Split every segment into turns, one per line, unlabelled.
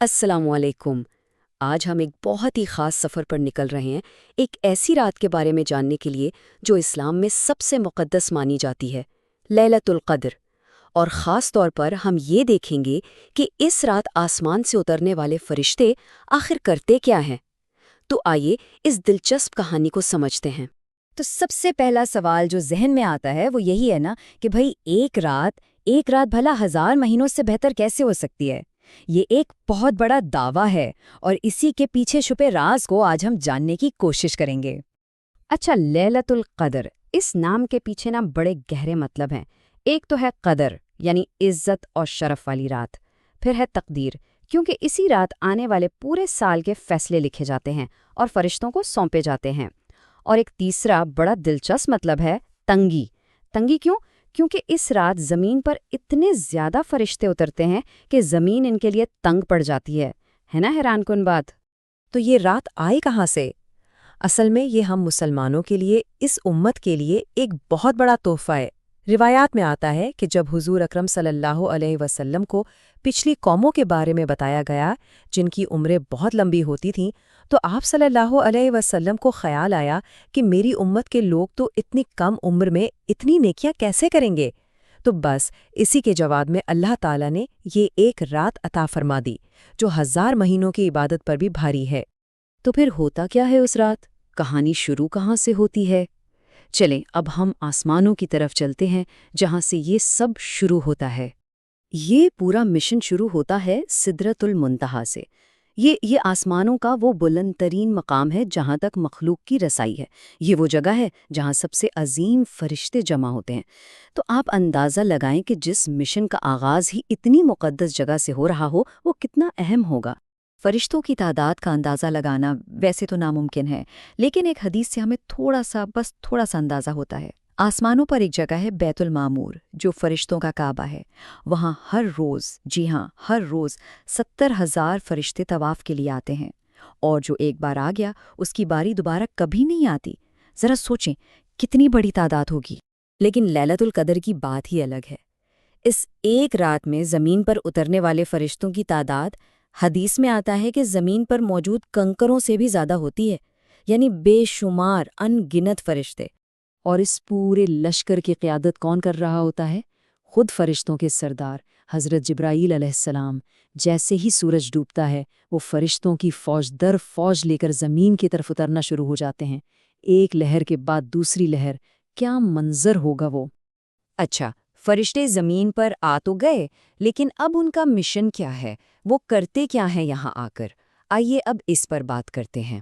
السلام علیکم۔ آج ہم ایک بہت ہی خاص سفر پر نکل رہے ہیں، ایک ایسی رات کے بارے میں جاننے کے لیے جو اسلام میں سب سے مقدس مانی جاتی ہے، لیلۃ القدر۔ اور خاص طور پر ہم یہ دیکھیں گے کہ اس رات آسمان سے اترنے والے فرشتے آخر کرتے کیا ہیں۔ تو آئیے اس دلچسپ کہانی کو سمجھتے ہیں۔
تو سب سے پہلا سوال جو ذہن میں آتا ہے وہ یہی ہے نا کہ بھئی ایک رات بھلا 1000 مہینوں سے بہتر کیسے ہو سکتی ہے؟ یہ ایک بہت بڑا دعویٰ ہے اور اسی کے پیچھے چھپے راز کو آج ہم جاننے کی کوشش کریں گے۔ اچھا، لیلۃ القدر، اس نام کے پیچھے نا بڑے گہرے مطلب ہیں۔ ایک تو ہے قدر، یعنی عزت اور شرف والی رات۔ پھر ہے تقدیر، کیونکہ اسی رات آنے والے پورے سال کے فیصلے لکھے جاتے ہیں اور فرشتوں کو سونپے جاتے ہیں۔ اور ایک تیسرا بڑا دلچسپ مطلب ہے تنگی۔ تنگی کیوں؟ کیونکہ اس رات زمین پر اتنے زیادہ فرشتے اترتے ہیں کہ زمین ان کے لیے تنگ پڑ جاتی ہے نا حیران کن بات؟
تو یہ رات آئے کہاں سے؟ اصل میں یہ ہم مسلمانوں کے لیے، اس امت کے لیے ایک بہت بڑا تحفہ ہے۔ روایات میں آتا ہے کہ جب حضور اکرم صلی اللہ علیہ وسلم کو پچھلی قوموں کے بارے میں بتایا گیا جن کی عمریں بہت لمبی ہوتی تھیں، تو آپ صلی اللہ علیہ وسلم کو خیال آیا کہ میری امت کے لوگ تو اتنی کم عمر میں اتنی نیکیاں کیسے کریں گے؟ تو بس اسی کے جواب میں اللہ تعالیٰ نے یہ ایک رات عطا فرما دی جو 1000 مہینوں کی عبادت پر بھی بھاری ہے۔
تو پھر ہوتا کیا ہے اس رات؟ کہانی شروع کہاں سے ہوتی ہے؟ چلیں اب ہم آسمانوں کی طرف چلتے ہیں جہاں سے یہ سب شروع ہوتا ہے۔ یہ پورا مشن شروع ہوتا ہے سدرۃ المنتہا سے۔ یہ آسمانوں کا وہ بلند ترین مقام ہے جہاں تک مخلوق کی رسائی ہے۔ یہ وہ جگہ ہے جہاں سب سے عظیم فرشتے جمع ہوتے ہیں۔ تو آپ اندازہ لگائیں کہ جس مشن کا آغاز ہی اتنی مقدس جگہ سے ہو رہا ہو وہ کتنا اہم ہوگا۔ فرشتوں کی تعداد کا اندازہ لگانا ویسے تو ناممکن ہے، لیکن ایک حدیث سے ہمیں تھوڑا سا اندازہ ہوتا ہے۔ آسمانوں پر ایک جگہ ہے بیت المعمور، جو فرشتوں کا کعبہ ہے۔ وہاں ہر روز، جی ہاں ہر روز 70,000 فرشتے طواف کے لیے آتے ہیں، اور جو ایک بار آ گیا اس کی باری دوبارہ کبھی نہیں آتی۔ ذرا سوچیں کتنی بڑی تعداد ہوگی۔
لیکن لیلۃ القدر کی بات ہی الگ ہے۔ اس ایک رات میں زمین پر اترنے والے فرشتوں کی تعداد حدیث میں آتا ہے کہ زمین پر موجود کنکروں سے بھی زیادہ ہوتی ہے، یعنی بے شمار ان گنت فرشتے۔
اور اس پورے لشکر کی قیادت کون کر رہا ہوتا ہے؟ خود فرشتوں کے سردار حضرت جبرائیل علیہ السلام۔ جیسے ہی سورج ڈوبتا ہے وہ فرشتوں کی فوج در فوج لے کر زمین کی طرف اترنا شروع ہو جاتے ہیں، ایک لہر کے بعد دوسری لہر۔ کیا منظر ہوگا وہ!
اچھا، فرشتے زمین پر آ تو گئے، لیکن اب ان کا مشن کیا ہے؟ وہ کرتے کیا ہیں یہاں آ کر؟ آئیے اب اس پر بات کرتے ہیں۔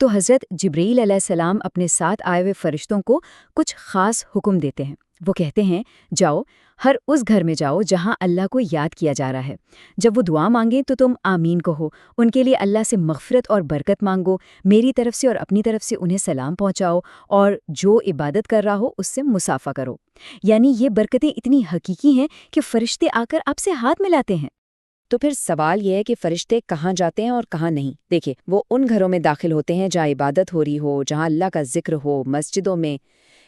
تو حضرت جبرائیل علیہ السلام اپنے ساتھ آئے ہوئے فرشتوں کو کچھ خاص حکم دیتے ہیں۔ وہ کہتے ہیں، جاؤ، ہر اس گھر میں جاؤ جہاں اللہ کو یاد کیا جا رہا ہے۔ جب وہ دعا مانگیں تو تم آمین کہو، ان کے لیے اللہ سے مغفرت اور برکت مانگو، میری طرف سے اور اپنی طرف سے انہیں سلام پہنچاؤ، اور جو عبادت کر رہا ہو اس سے مصافحہ کرو۔ یعنی یہ برکتیں اتنی حقیقی ہیں کہ فرشتے آ کر آپ سے ہاتھ ملاتے ہیں۔
تو پھر سوال یہ ہے کہ فرشتے کہاں جاتے ہیں اور کہاں نہیں؟ دیکھیں، وہ ان گھروں میں داخل ہوتے ہیں جہاں عبادت ہو رہی ہو، جہاں اللہ کا ذکر ہو، مسجدوں میں۔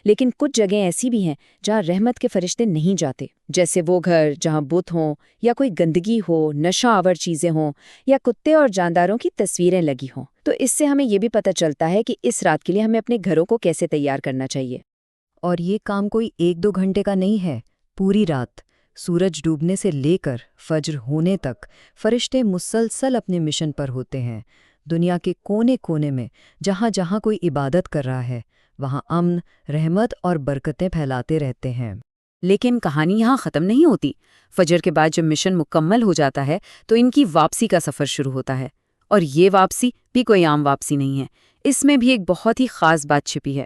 لیکن کچھ جگہیں ایسی بھی ہیں جہاں رحمت کے فرشتے نہیں جاتے، جیسے وہ گھر جہاں بت ہوں، یا کوئی گندگی ہو، نشہ آور چیزیں ہوں، یا کتے اور جانداروں کی تصویریں لگی ہوں۔ تو اس سے ہمیں یہ بھی پتہ چلتا ہے کہ اس رات کے لیے ہمیں اپنے گھروں کو کیسے تیار کرنا چاہیے۔
اور یہ کام کوئی 1-2 گھنٹے کا نہیں ہے، پوری رات، سورج ڈوبنے سے لے کر فجر ہونے تک فرشتے مسلسل اپنے مشن پر ہوتے ہیں۔ دنیا کے کونے کونے میں جہاں جہاں کوئی عبادت کر رہا ہے وہاں امن، رحمت اور برکتیں پھیلاتے رہتے ہیں۔
لیکن کہانی یہاں ختم نہیں ہوتی۔ فجر کے بعد جب مشن مکمل ہو جاتا ہے تو ان کی واپسی کا سفر شروع ہوتا ہے، اور یہ واپسی بھی کوئی عام واپسی نہیں ہے۔ اس میں بھی ایک بہت ہی خاص بات چھپی ہے۔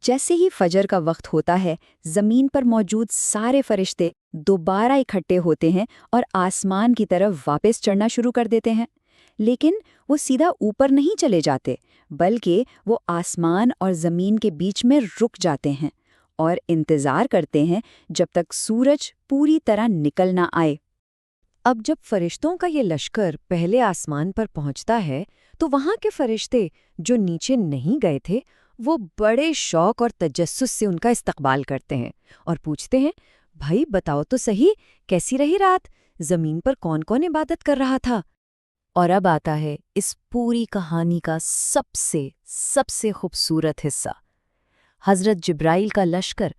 جیسے ہی فجر کا وقت ہوتا ہے، زمین پر موجود سارے فرشتے دوبارہ اکٹھے ہوتے ہیں اور آسمان کی طرف واپس چڑھنا شروع کر دیتے ہیں۔ لیکن وہ سیدھا اوپر نہیں چلے جاتے، بلکہ وہ آسمان اور زمین کے بیچ میں رک جاتے ہیں اور انتظار کرتے ہیں جب تک سورج پوری طرح نکل نہ آئے۔
اب جب فرشتوں کا یہ لشکر پہلے آسمان پر پہنچتا ہے تو وہاں کے فرشتے جو نیچے نہیں گئے تھے وہ بڑے شوق اور تجسس سے ان کا استقبال کرتے ہیں اور پوچھتے ہیں، بھائی بتاؤ تو صحیح، کیسی رہی رات؟ زمین پر کون کون عبادت کر رہا تھا؟ اور اب آتا ہے اس پوری کہانی کا سب سے خوبصورت حصہ۔ حضرت جبرائیل کا لشکر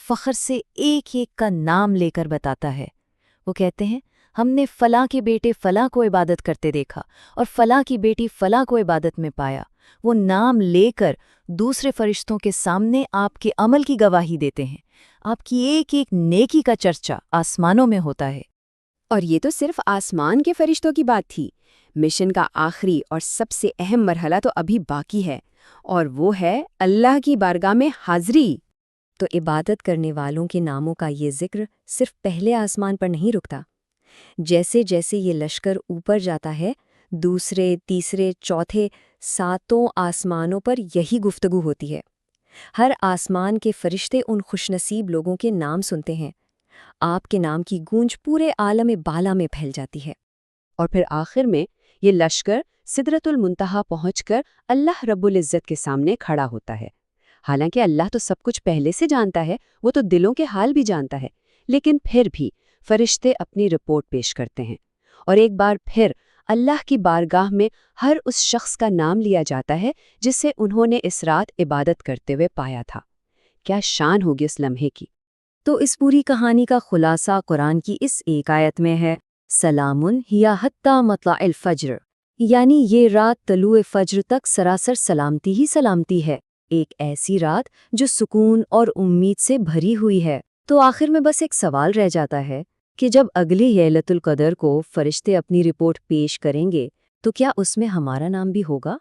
فخر سے ایک ایک کا نام لے کر بتاتا ہے۔ وہ کہتے ہیں ہم نے فلاں کے بیٹے فلاں کو عبادت کرتے دیکھا اور فلاں کی بیٹی فلاں کو عبادت میں پایا۔ وہ نام لے کر دوسرے فرشتوں کے سامنے آپ کے عمل کی گواہی دیتے ہیں۔ آپ کی ایک ایک نیکی کا چرچا آسمانوں میں ہوتا ہے۔
اور یہ تو صرف آسمان کے فرشتوں کی بات تھی۔ مشن کا آخری اور سب سے اہم مرحلہ تو ابھی باقی ہے، اور وہ ہے اللہ کی بارگاہ میں حاضری۔
تو عبادت کرنے والوں کے ناموں کا یہ ذکر صرف پہلے آسمان پر نہیں رکتا۔ جیسے جیسے یہ لشکر اوپر جاتا ہے، دوسرے، تیسرے، چوتھے، ساتوں آسمانوں پر یہی گفتگو ہوتی ہے۔ ہر آسمان کے فرشتے ان خوش نصیب لوگوں کے نام سنتے ہیں۔ آپ کے نام کی گونج پورے عالم بالا میں پھیل جاتی ہے۔
اور پھر آخر میں یہ لشکر سدرۃ المنتہا پہنچ کر اللہ رب العزت کے سامنے کھڑا ہوتا ہے۔ حالانکہ اللہ تو سب کچھ پہلے سے جانتا ہے، وہ تو دلوں کے حال بھی جانتا ہے، لیکن پھر بھی فرشتے اپنی رپورٹ پیش کرتے ہیں، اور ایک بار پھر اللہ کی بارگاہ میں ہر اس شخص کا نام لیا جاتا ہے جسے انہوں نے اس رات عبادت کرتے ہوئے پایا تھا۔ کیا شان ہوگی اس لمحے کی!
تو اس پوری کہانی کا خلاصہ قرآن کی اس ایک آیت میں ہے، سلام ہی حتی مطلع الفجر، یعنی یہ رات طلوع فجر تک سراسر سلامتی ہی سلامتی ہے، ایک ایسی رات جو سکون اور امید سے بھری ہوئی ہے۔ تو آخر میں بس ایک سوال رہ جاتا ہے کہ جب اگلی لیلۃ القدر کو فرشتے اپنی رپورٹ پیش کریں گے تو کیا اس میں ہمارا نام بھی ہوگا؟